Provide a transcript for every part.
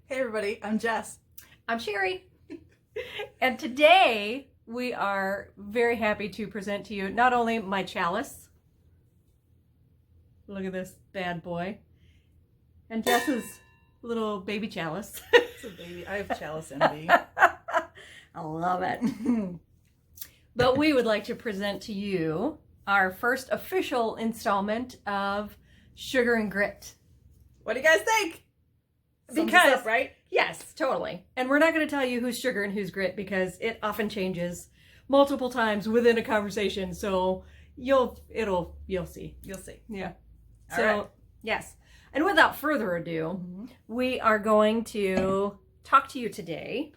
Hey everybody, I'm Jess. I'm Sherry. And today we are very happy to present to you not only my chalice, look at this bad boy, and Jess's little baby chalice. It's a baby. I have chalice envy. I love it. But we would like to present to you our first official installment of Sugar and Grit. What do you guys think? Sums Because, us up, right? Yes, totally. And we're not going to tell you who's sugar and who's grit because it often changes multiple times within a conversation. So you'll see. You'll see. Yeah. All So, right. yes. And without further ado, we are going to talk to you today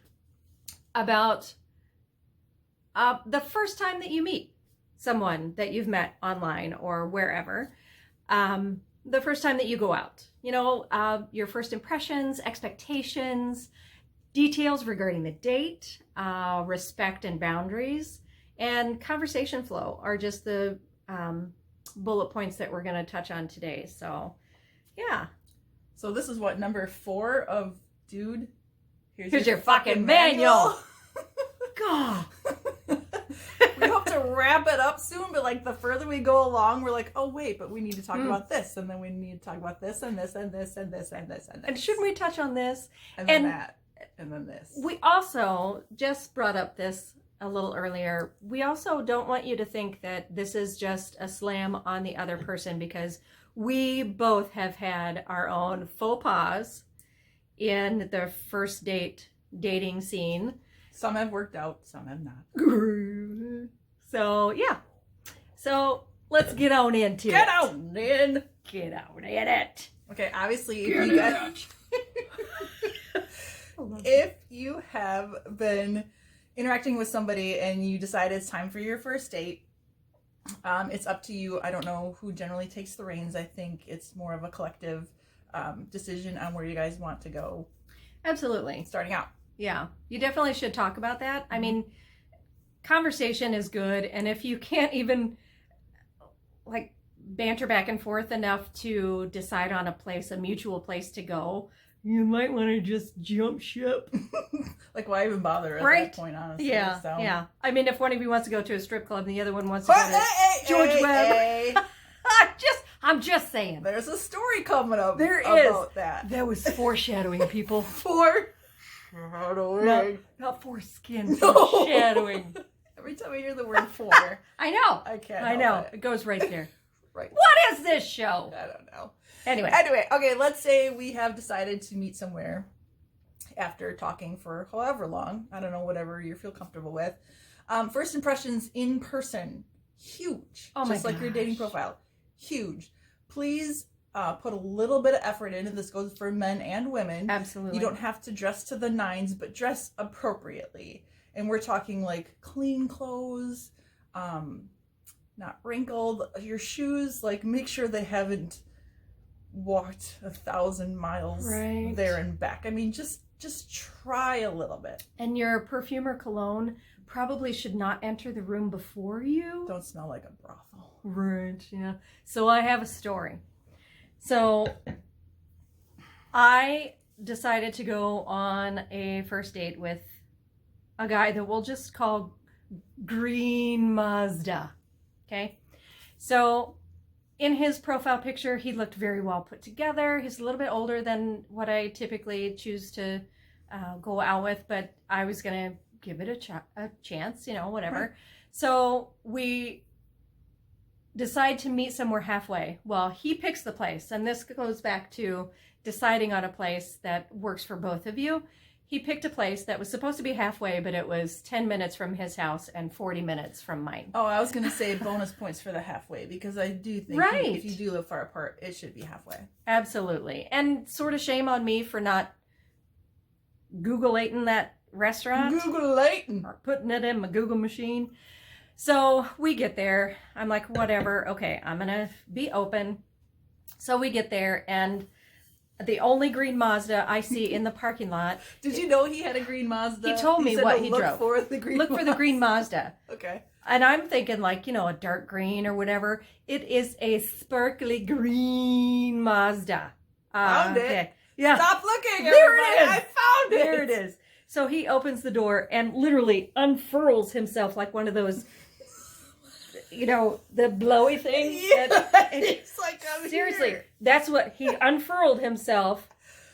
about the first time that you meet someone that you've met online or wherever. The first time that you go out, your first impressions, expectations, details regarding the date, respect and boundaries, and conversation flow are just the bullet points that we're going to touch on today. So, yeah. So this is what, number 4 of Dude? Here's your fucking manual. God. We hope to wrap it up soon, but like the further we go along, we're like, oh wait, but we need to talk about this, and then we need to talk about this and this and this and this and this and this. And shouldn't we touch on this? And then that. And then this. We also just brought up this a little earlier. We also don't want you to think that this is just a slam on the other person, because we both have had our own faux pas in the first dating scene. Some have worked out, some have not. So, yeah. So, let's get on into it. Get on in. Get on in it. Okay, obviously, if you have been interacting with somebody and you decide it's time for your first date, it's up to you. I don't know who generally takes the reins. I think it's more of a collective decision on where you guys want to go. Absolutely. Starting out. Yeah, you definitely should talk about that. I mean, conversation is good, and if you can't even like banter back and forth enough to decide on a mutual place to go, you might want to just jump ship. Like, why even bother at Right? that point, honestly? Yeah, So. yeah. I mean, if one of you wants to go to a strip club and the other one wants to go to George Webb. I'm just saying. There's a story coming up There about is. that. That was foreshadowing, people. Foreshadowing. Not foreskin, No. foreshadowing. Every time I hear the word for, I know. I can't. I help know. it. It goes right there. Right. What is this show? I don't know. Anyway. Okay, let's say we have decided to meet somewhere after talking for however long. I don't know, whatever you feel comfortable with. First impressions in person, huge. Oh my Just like your dating gosh. profile, huge. Please put a little bit of effort in, and this goes for men and women. Absolutely. You don't have to dress to the nines, but dress appropriately. And we're talking like clean clothes, not wrinkled. Your shoes, like, make sure they haven't walked 1,000 miles Right. there and back. I mean, just try a little bit. And your perfume or cologne probably should not enter the room before you. Don't smell like a brothel. Right, yeah. So I have a story. So I decided to go on a first date with a guy that we'll just call Green Mazda. Okay? So in his profile picture, he looked very well put together. He's a little bit older than what I typically choose to go out with, but I was going to give it a chance, whatever. Right. So we decide to meet somewhere halfway. Well, he picks the place, and this goes back to deciding on a place that works for both of you. He picked a place that was supposed to be halfway, but it was 10 minutes from his house and 40 minutes from mine. Oh, I was going to say bonus points for the halfway, because I do think Right. if you do live far apart, it should be halfway. Absolutely. And sort of shame on me for not Google-ating that restaurant. Google-ating. Or putting it in my Google machine. So we get there. I'm like, whatever. Okay, I'm going to be open. So we get there, and the only green Mazda I see in the parking lot. Did you know he had a green Mazda? He told me said what to he look drove. For the green Look for the green Mazda. Okay. And I'm thinking like, a dark green or whatever. It is a sparkly green Mazda. Found it. Yeah. Stop looking. There it everybody. is. I found it. There it is. So he opens the door and literally unfurls himself like one of those, the blowy things. Yeah. He's like, I'm Seriously, here. that's what he unfurled himself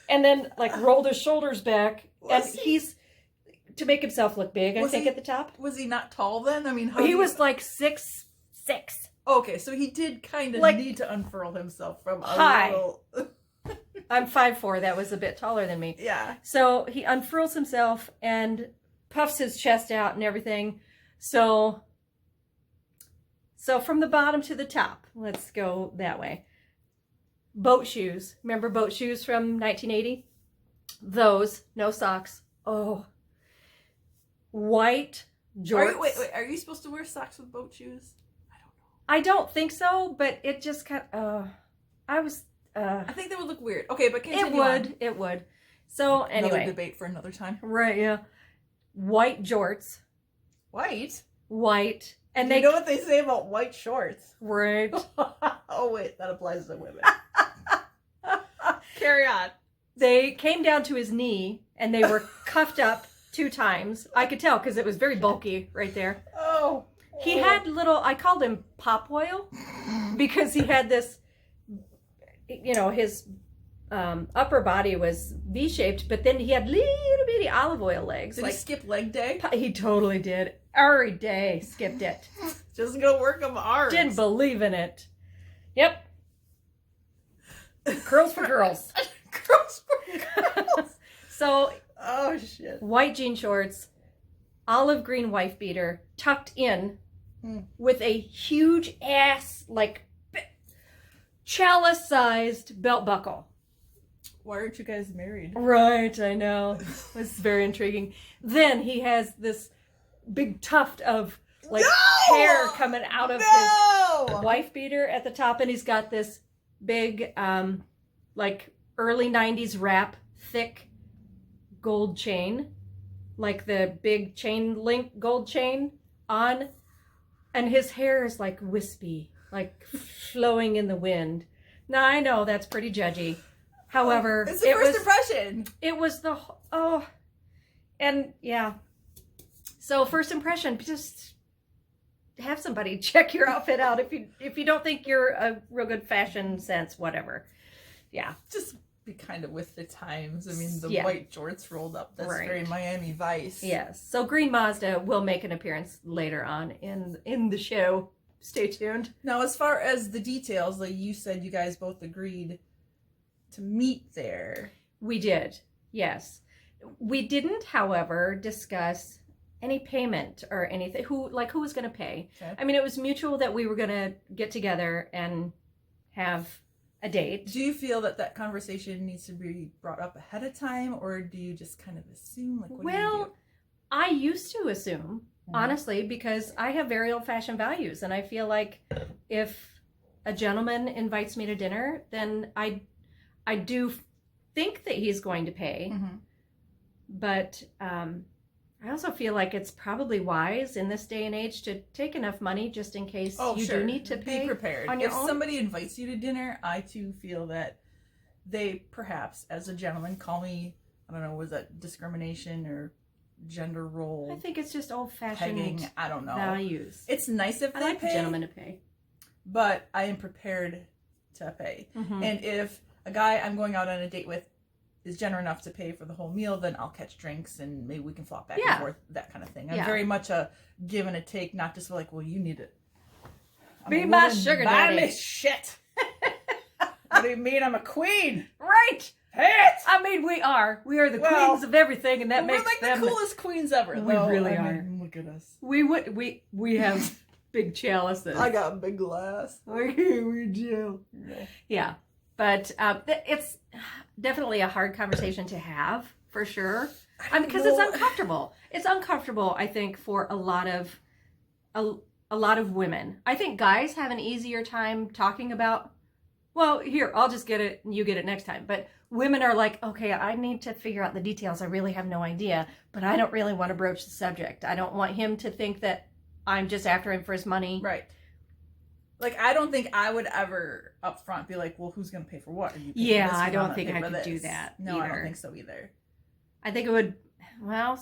and then like rolled his shoulders back. He's to make himself look big, I think, at the top. Was he not tall then? I mean, He was like 6'6". Okay, so he did kind of Like, need to unfurl himself from a high. little... I'm 5'4". That was a bit taller than me. Yeah. So he unfurls himself and puffs his chest out and everything. So from the bottom to the top, let's go that way. Boat shoes. Remember boat shoes from 1980? Those, no socks. Oh. White jorts. Wait, are you supposed to wear socks with boat shoes? I don't think so, but it just kind of, I think that would look weird. Okay, but continue on. It would. So anyway. Another debate for another time. Right, yeah. White jorts. White? White. And You know what they say about white shorts? Right. Oh, wait, that applies to women. Carry on. They came down to his knee and they were cuffed up 2 times. I could tell because it was very bulky right there. Oh. He had I called him pop oil because he had this, his upper body was V-shaped, but then he had little bitty olive oil legs. Did he skip leg day? He totally did. Every day skipped it. Just gonna work them arms. Didn't believe in it. Yep. Curls for girls. Curls for girls. So, oh shit. White jean shorts, olive green wife beater, tucked in with a huge ass, like chalice-sized belt buckle. Why aren't you guys married? Right, I know. It's very intriguing. Then he has this big tuft of hair coming out of his wife beater at the top, and he's got this big, early 90s wrap, thick gold chain, like the big chain link gold chain on, and his hair is like wispy, like flowing in the wind. Now I know that's pretty judgy. However, it's the first impression. It was and yeah. So first impression, just have somebody check your outfit out if you don't think you're a real good fashion sense, whatever. Yeah. Just be kind of with the times. I mean, the white jorts rolled up. That's very Miami Vice. Yes. So Green Mazda will make an appearance later on in the show. Stay tuned. Now, as far as the details, like you said, you guys both agreed to meet there. We did. Yes. We didn't, however, discuss any payment or anything. Who was going to pay? Okay. I mean, it was mutual that we were going to get together and have a date. Do you feel that conversation needs to be brought up ahead of time, or do you just kind of assume? Like, what do you do? I used to assume, honestly, because I have very old-fashioned values, and I feel like if a gentleman invites me to dinner, then I do think that he's going to pay. Mm-hmm. But I also feel like it's probably wise in this day and age to take enough money just in case do need to pay. Be prepared. On your if own. Somebody invites you to dinner, I too feel that they perhaps, as a gentleman, call me, I don't know, was that discrimination or gender role? I think it's just old-fashioned pegging, I don't know. Values. It's nice if I they like pay. the gentleman to pay. But I am prepared to pay. Mm-hmm. And if a guy I'm going out on a date with is generous enough to pay for the whole meal, then I'll catch drinks and maybe we can flop back and forth, that kind of thing. I'm very much a give and a take, not just like, well, you need it. Be my sugar daddy. Buy me shit. What do you mean? I'm a queen. Right. Pay it. I mean, we are. We are the queens of everything, and that makes we're like the coolest queens ever. We really are. Mean, look at us. We have big chalices. I got a big glass. Okay, we do. Yeah. But it's definitely a hard conversation to have, for sure. Because it's uncomfortable. It's uncomfortable, I think, for a lot of women. I think guys have an easier time talking about, well, here, I'll just get it and you get it next time. But women are like, okay, I need to figure out the details. I really have no idea. But I don't really want to broach the subject. I don't want him to think that I'm just after him for his money. Right. Like, I don't think I would ever up front be like, well, who's going to pay for what? Are you paying Yeah, for this? I Who's don't gonna think pay I for could do this? that No, I don't either. think so either. I think it would, well,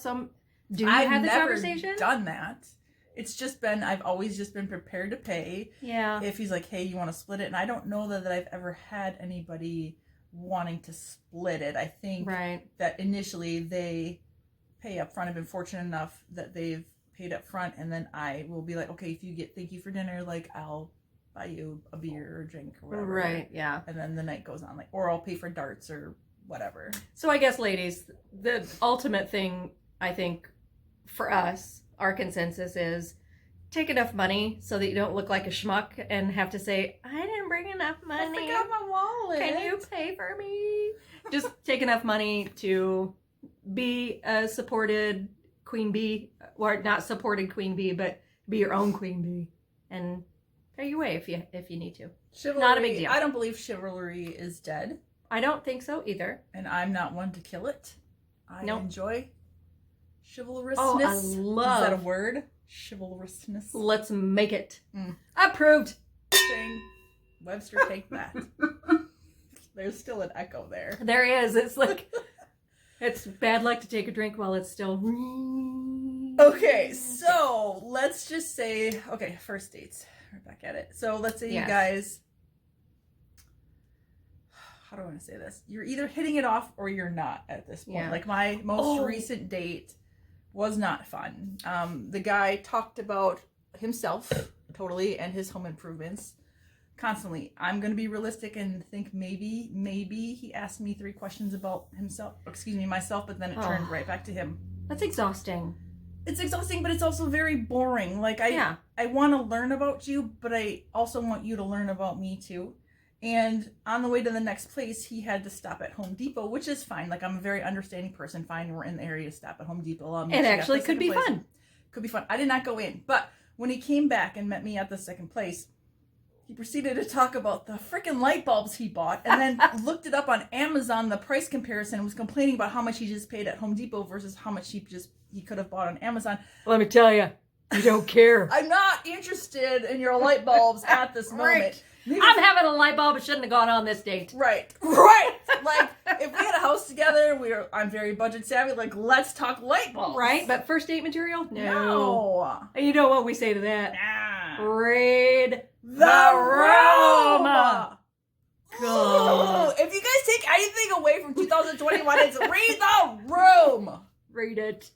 do you I've have the never conversation? done that. It's just been, I've always just been prepared to pay. Yeah. If he's like, hey, you want to split it? And I don't know that I've ever had anybody wanting to split it. I think Right. that initially they pay up front. I've been fortunate enough that they've paid up front, and then I will be like, okay, if you get thank you for dinner, like I'll buy you a beer or a drink or whatever. Right, yeah. And then the night goes on, like, or I'll pay for darts or whatever. So I guess, ladies, the ultimate thing, I think, for us, our consensus is take enough money so that you don't look like a schmuck and have to say, I didn't bring enough money. I forgot my wallet. Can you pay for me? Just take enough money to be a supported queen bee, or not supported queen bee, but be your own queen bee, and pay your way if you need to. Chivalry, not a big deal. I don't believe chivalry is dead, I don't think so either. and I'm not one to kill it. I Nope. enjoy chivalrousness. Oh, I Is love. that a word? Chivalrousness. Let's make it. Mm. Approved. Thing. Webster, take that. There's still an echo there. There is. It's like it's bad luck to take a drink while it's still. Okay, so let's just say, okay, first dates. We're back at it. So let's say Yes. you guys, how do I want to say this? You're either hitting it off or you're not at this point. Yeah. Like my most recent date was not fun. The guy talked about himself totally and his home improvements constantly. I'm going to be realistic and think maybe he asked me 3 questions about myself, but then it turned right back to him. That's exhausting. It's exhausting, but it's also very boring. Like I want to learn about you, but I also want you to learn about me too. And on the way to the next place, he had to stop at Home Depot, which is fine. Like, I'm a very understanding person. Fine, we're in the area to stop at Home Depot. It actually could be fun. Could be fun. I did not go in, but when he came back and met me at the second place, he proceeded to talk about the freaking light bulbs he bought, and then looked it up on Amazon, the price comparison, and was complaining about how much he just paid at Home Depot versus how much he could have bought on Amazon. Let me tell you, you don't care. I'm not interested in your light bulbs at this moment. Maybe I'm having a light bulb. It shouldn't have gone on this date. Right. Like, if we had a house together, I'm very budget savvy. Like, let's talk light bulbs. Right? But first date material? No. You know what we say to that? Nah. Raid The room. God. If you guys take anything away from 2021, it's read the room. Read it.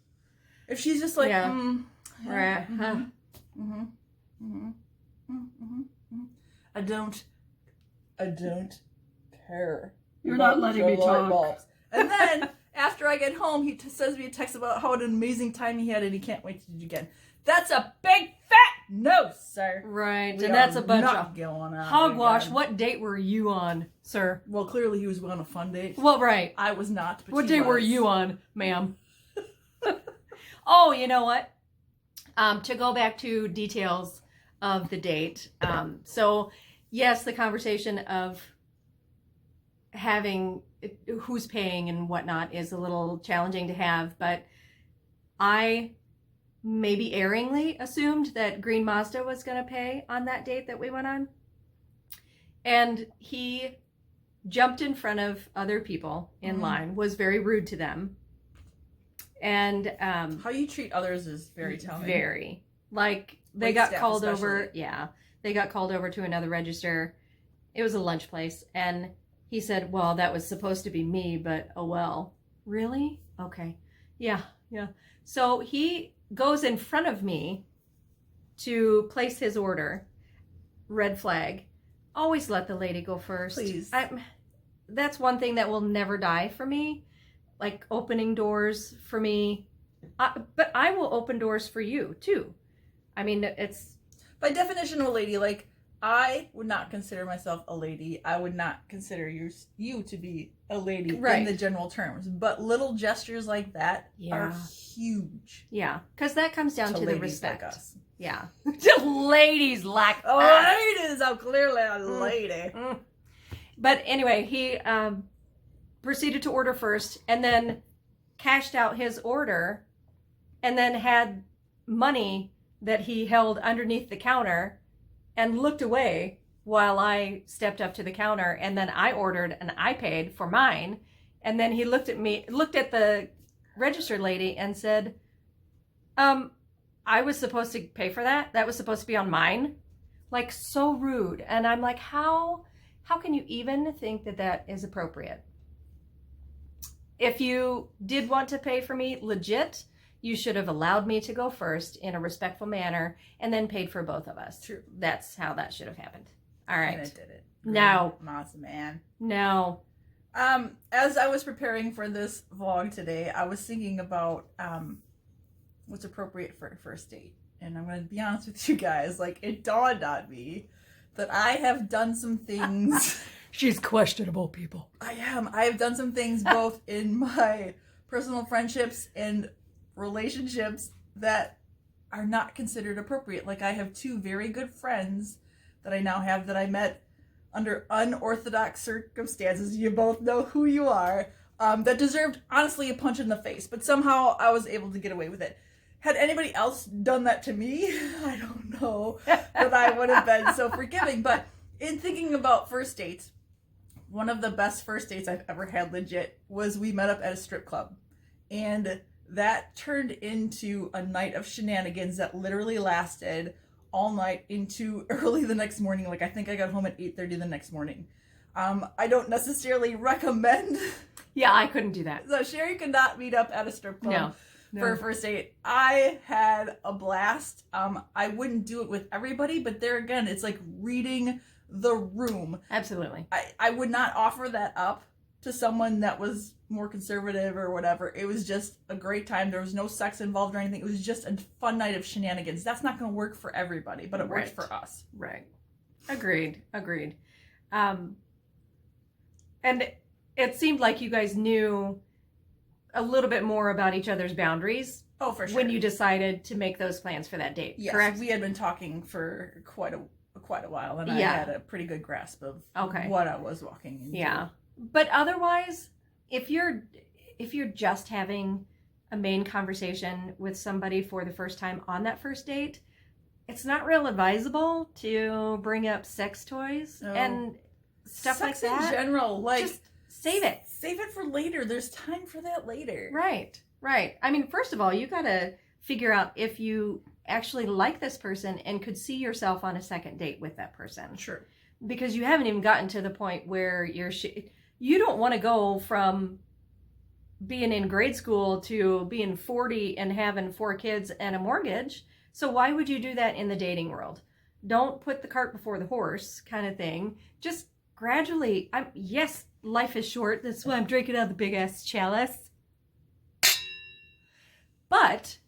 If she's just like, Yeah. right. Huh. I don't care. You're about not letting your me light talk. bulbs. And then after I get home, he sends me a text about how an amazing time he had and he can't wait to do it again. That's a big fat no, sir. Right. We And that's are a bunch not of going on hogwash. again. What date were you on, sir? Well, clearly he was on a fun date. Well, right. I was not. But What he day were was. you on, ma'am? Oh, you know what? To go back to details of the date. So, yes, the conversation of having who's paying and whatnot is a little challenging to have, but I maybe erringly assumed that Green Mazda was going to pay on that date that we went on. And he jumped in front of other people in line, was very rude to them. And How you treat others is very telling. very. Like, they Wait got staff called especially. over. Yeah. They got called over to another register. It was a lunch place. And he said, well, that was supposed to be me, but oh well. Really? Okay. Yeah. So he goes in front of me to place his order. Red flag. Always let the lady go first. Please. That's one thing that will never die for me. Like opening doors for me. But I will open doors for you too. I mean, it's... By definition of a lady, like, I would not consider myself a lady. I would not consider you to be a lady in the general terms. But little gestures like that are huge. Yeah, because that comes down to the ladies respect. like us. Yeah. To ladies like us. Ladies, I'm clearly a lady. But anyway, he proceeded to order first and then cashed out his order and then had money that he held underneath the counter and looked away while I stepped up to the counter, and then I ordered and I paid for mine. And then he looked at the register lady and said, I was supposed to pay for that? That was supposed to be on mine? Like, so rude. And I'm like, how can you even think that that is appropriate? If you did want to pay for me legit, you should have allowed me to go first in a respectful manner and then paid for both of us. True. That's how that should have happened. All right. And it did it. No. Awesome, man. No. As I was preparing for this vlog today, I was thinking about what's appropriate for a first date. And I'm going to be honest with you guys, like, it dawned on me that I have done some things. She's questionable, people. I am. I have done some things both in my personal friendships and relationships that are not considered appropriate. Like, I have two very good friends that I now have that I met under unorthodox circumstances. You both know who you are. That deserved, honestly, a punch in the face. But somehow I was able to get away with it. Had anybody else done that to me, I don't know that I would have been so forgiving. But in thinking about first dates, one of the best first dates I've ever had legit was we met up at a strip club. And that turned into a night of shenanigans that literally lasted all night into early the next morning. Like, I think I got home at 8:30 the next morning. I don't necessarily recommend. Yeah, I couldn't do that. So Sherry could not meet up at a strip club. No. For a first date. I had a blast. I wouldn't do it with everybody, but there again, it's like reading the room. Absolutely. I would not offer that up to someone that was more conservative or whatever. It was just a great time. There was no sex involved or anything. It was just a fun night of shenanigans. That's not going to work for everybody, but it works for us. Right. Agreed. And it seemed like you guys knew a little bit more about each other's boundaries. Oh, for sure. When you decided to make those plans for that date, yes, correct? We had been talking for quite a while, and I had a pretty good grasp of what I was walking into. Yeah, but otherwise, if you're just having a main conversation with somebody for the first time on that first date, it's not real advisable to bring up sex toys and stuff like that. In general, like, just save it. Save it for later. There's time for that later. Right. I mean, first of all, you got to figure out if you actually like this person and could see yourself on a second date with that person. Sure. Because you haven't even gotten to the point where you don't want to go from being in grade school to being 40 and having 4 kids and a mortgage. So why would you do that in the dating world? Don't put the cart before the horse kind of thing. Just gradually. Yes, life is short. That's why I'm drinking out of the big ass chalice. But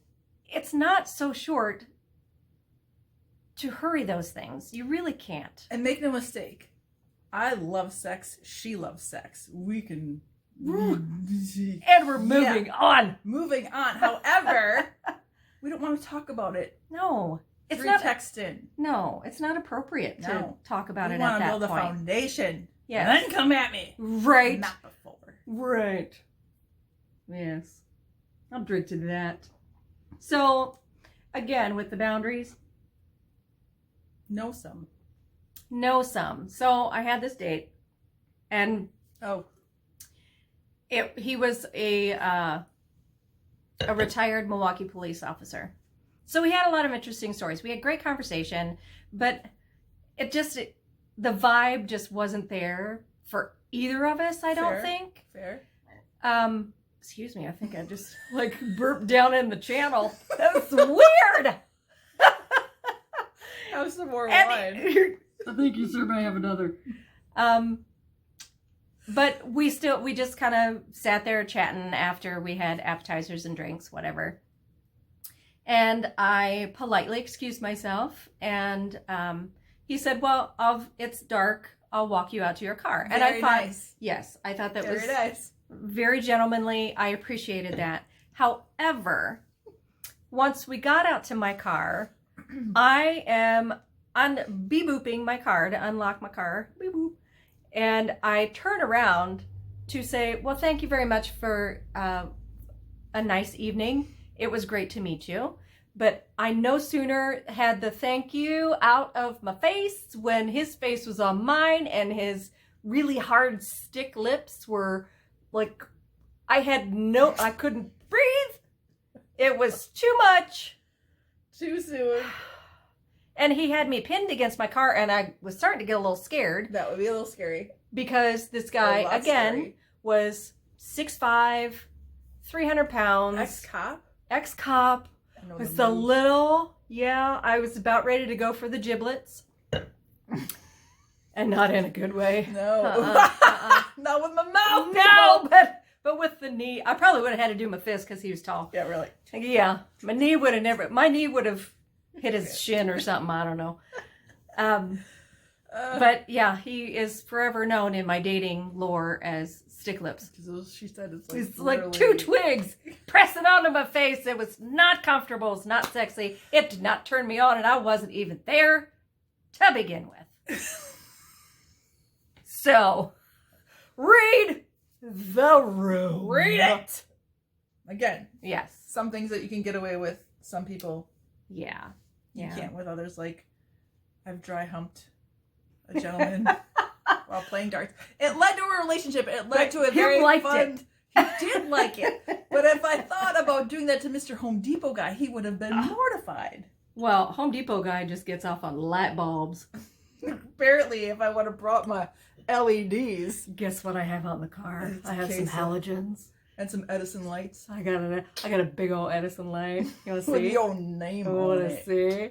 it's not so short to hurry those things. You really can't. And make no mistake, I love sex. She loves sex. We can. And we're moving on. Moving on. However, we don't want to talk about it. No. It's not text in. No, it's not appropriate to talk about it at that point. We want to build a foundation. Yes. And then come at me. Right. Not before. Right. Yes. I'll drink to that. So, again, with the boundaries. Know some. So, I had this date. And he was a retired Milwaukee police officer. So we had a lot of interesting stories. We had great conversation, but the vibe just wasn't there for either of us, I don't think. Fair. Excuse me, I think I just burped down in the channel. That's weird. Have some more wine. I think you sir may have another. But we just kind of sat there chatting after we had appetizers and drinks, whatever. And I politely excused myself, and he said, well, it's dark. I'll walk you out to your car. And I thought, nice. Yes, I thought that was nice. Very gentlemanly. I appreciated that. However, once we got out to my car, I am beep-booping my car to unlock my car. Beep-boop. And I turn around to say, well, thank you very much for a nice evening. It was great to meet you. But I no sooner had the thank you out of my face when his face was on mine, and his really hard stick lips were like, I couldn't breathe. It was too much. Too soon. And he had me pinned against my car, and I was starting to get a little scared. That would be a little scary. Because this guy, again, scary. was 6'5", 300 pounds. Ex-cop? Ex-cop. With a little, I was about ready to go for the giblets. And not in a good way. No. Not with my mouth. No, but with the knee. I probably would have had to do my fist because he was tall. Yeah, really. Yeah. My knee would have hit his shin or something. I don't know. But yeah, he is forever known in my dating lore as Stick Lips. She said it's like 2 twigs pressing onto my face. It was not comfortable. It's not sexy. It did not turn me on, and I wasn't even there to begin with. So, read the room. Read it! Again. Yes. Some things that you can get away with, some people Yeah. you can't with others. Like, I've dry humped a gentleman while playing darts. It led to a relationship. It led to a very fun... He did like it. But if I thought about doing that to Mr. Home Depot guy, he would have been mortified. Well, Home Depot guy just gets off on light bulbs. Apparently, if I would have brought my LEDs. Guess what I have on the car? I have some halogens. And some Edison lights. I got a big old Edison light. You want to see? With your name on it. Want to see?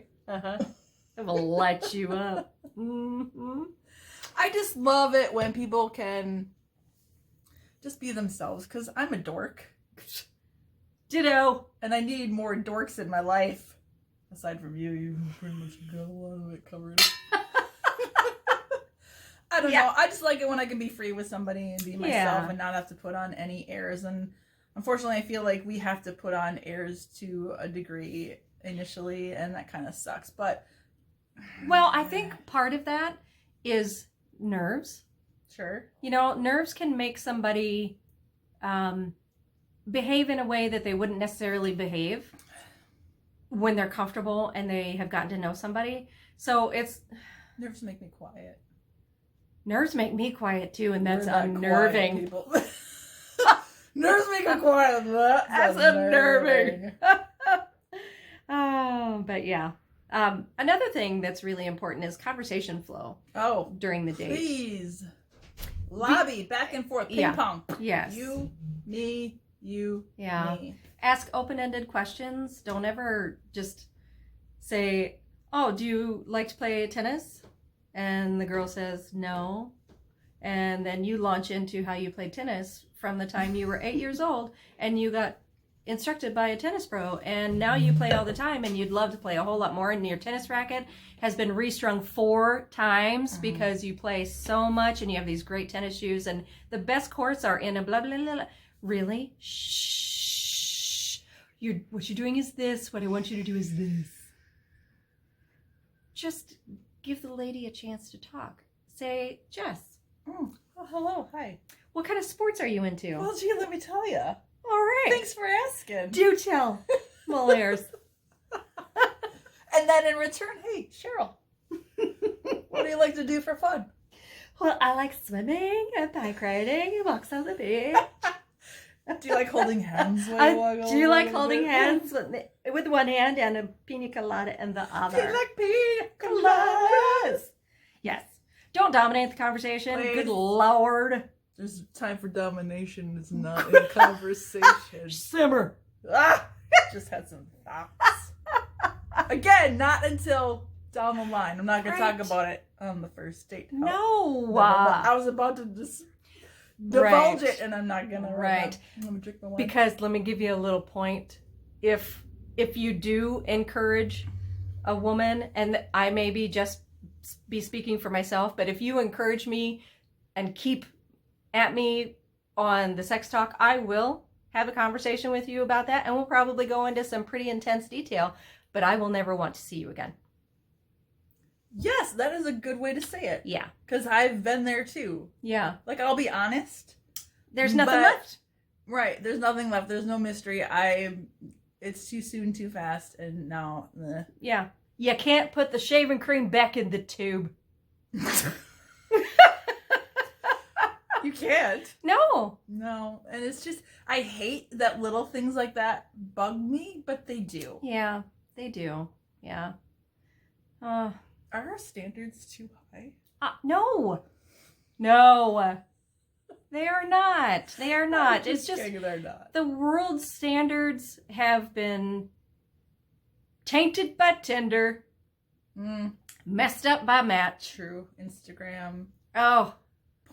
It will light you up. Mm-hmm. I just love it when people can just be themselves, because I'm a dork. Ditto. And I need more dorks in my life. Aside from you, you pretty much got a lot of it covered. I don't know. I just like it when I can be free with somebody and be myself and not have to put on any airs. And unfortunately, I feel like we have to put on airs to a degree initially, and that kind of sucks. But well, I think part of that is nerves. Sure. You know, nerves can make somebody behave in a way that they wouldn't necessarily behave when they're comfortable and they have gotten to know somebody. So it's... Nerves make me quiet. Nerves make me quiet too, and that's unnerving. Nerves make me quiet. That's unnerving. Oh, but yeah. Another thing that's really important is conversation flow. Oh, during the date. Please. Lobby, back and forth, ping pong. Yes. You, me, me. Ask open-ended questions. Don't ever just say, oh, do you like to play tennis? And the girl says, no. And then you launch into how you played tennis from the time you were 8 years old, and you got instructed by a tennis pro, and now you play all the time, and you'd love to play a whole lot more, and your tennis racket has been restrung 4 times because you play so much, and you have these great tennis shoes, and the best courts are in a blah, blah, blah, blah. Really? Shh. What you're doing is this. What I want you to do is this. Just give the lady a chance to talk. Say, Jess. Oh, hello. Hi. What kind of sports are you into? Well, gee, let me tell you. All right. Thanks for asking. Do tell. Mullers. And then in return, hey, Cheryl, what do you like to do for fun? Well, I like swimming and bike riding, walks on the beach. Do you like holding hands while you walk? Do you like holding hands with one hand and a pina colada in the other? Do you like pina coladas? Yes. Don't dominate the conversation. Please. Good Lord. There's time for domination. It's not in conversation. Simmer. Just had some thoughts. Again, not until down the line. I'm not going to talk about it on the first date. No. I was about to just divulge it, and I'm not going to. Right. I'm going to drink my wine. Because let me give you a little point. If you do encourage a woman, and I maybe just be speaking for myself, but if you encourage me and keep at me on the sex talk, I will have a conversation with you about that, and we'll probably go into some pretty intense detail, but I will never want to see you again. Yes, that is a good way to say it. Yeah. Because I've been there too. Yeah. Like, I'll be honest. There's nothing left. Right. There's nothing left. There's no mystery. I it's too soon, too fast, and now... Yeah. You can't put the shaving cream back in the tube. You can't. No. No. And it's just, I hate that little things like that bug me, but they do. Yeah, they do. Yeah. Are our standards too high? No. No. They are not. They are not. It's just they're not. the world's standards have been tainted by Tinder, messed up by Match. True. Instagram. Oh.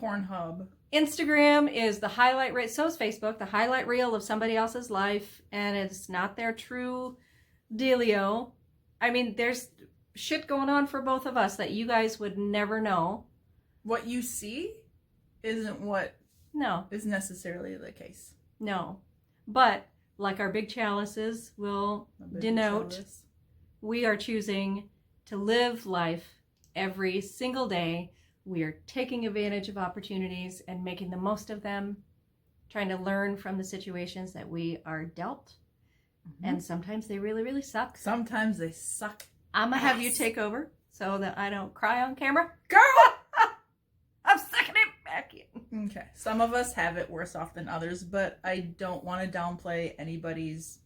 Pornhub. Instagram is the highlight reel. So is Facebook, the highlight reel of somebody else's life, and it's not their true dealio. I mean, there's shit going on for both of us that you guys would never know. What you see isn't what is necessarily the case. No. But, like our big chalices will denote, we are choosing to live life every single day. We are taking advantage of opportunities and making the most of them, trying to learn from the situations that we are dealt. And sometimes they really, really suck. Sometimes they suck. I'm going to have you take over so that I don't cry on camera. Girl! I'm sucking it back in. Okay. Some of us have it worse off than others, but I don't want to downplay anybody's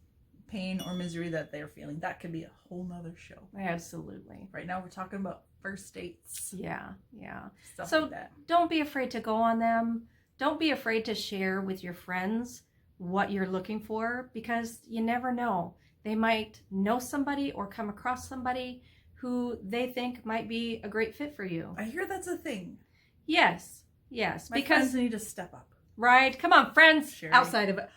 pain or misery that they're feeling. That could be a whole nother show. Absolutely. Right now we're talking about first dates. Yeah, yeah. Stuff So like that. don't be afraid to go on them. Don't be afraid to share with your friends what you're looking for, because you never know. They might know somebody or come across somebody who they think might be a great fit for you. I hear that's a thing. Yes, yes. My because friends need to step up. Right? Come on, friends. Sherry. Outside of it.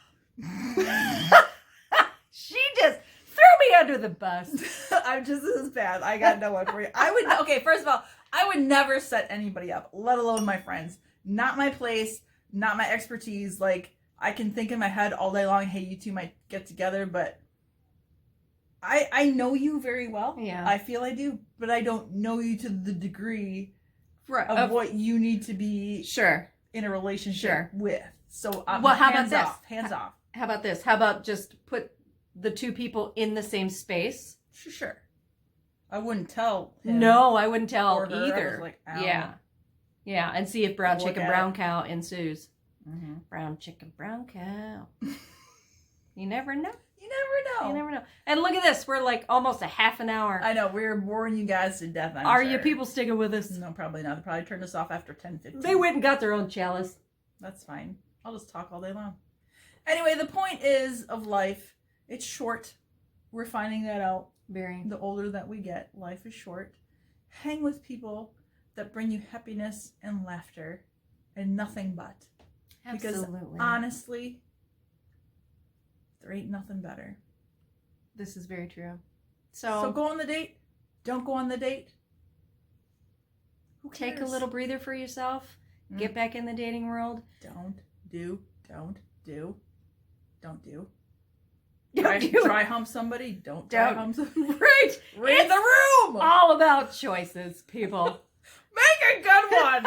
She just threw me under the bus. I'm just as bad. I got no one for you. Okay, first of all, I would never set anybody up, let alone my friends. Not my place, not my expertise. Like, I can think in my head all day long, hey, you two might get together, but I know you very well. Yeah. I feel I do, but I don't know you to the degree Right. of what you need to be Sure. in a relationship with. So, Well, how about hands this? off. Hands off. How about this? How about just put the two people in the same space? Sure. I wouldn't tell him. No, I wouldn't tell or her. I was either. like, ow. Yeah. Yeah, and see if brown Look chicken, at brown it. cow ensues. Mm-hmm. Brown chicken, brown cow. You never know. You never know. You never know. And look at this. We're like almost a half an hour. I know. We're boring you guys to death. Are sure. you people sticking with us? No, probably not. They probably turned us off after 10, 15. They went and got their own chalice. That's fine. I'll just talk all day long. Anyway, the point is of life, it's short. We're finding that out. Very. The older that we get, life is short. Hang with people that bring you happiness and laughter and nothing but. Absolutely. Because honestly, there ain't nothing better. This is very true. So go on the date. Don't go on the date. Who Take a cares? little breather for yourself. Get back in the dating world. Don't do. Don't do. Dry hump somebody. Don't dry hump somebody. Right. Read the room. All about choices, people. Make a good one.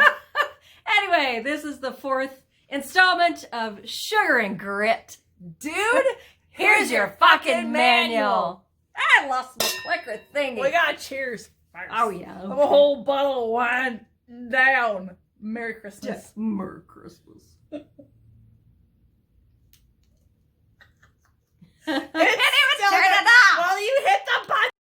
Anyway, this is the 4th installment of Sugar and Grit. Dude, Here's your fucking manual. I lost my clicker thingy. We got cheers. Oh, yeah. Have a whole bottle of wine down. Merry Christmas. Merry Christmas. It's still turn it off. Well, you hit the button.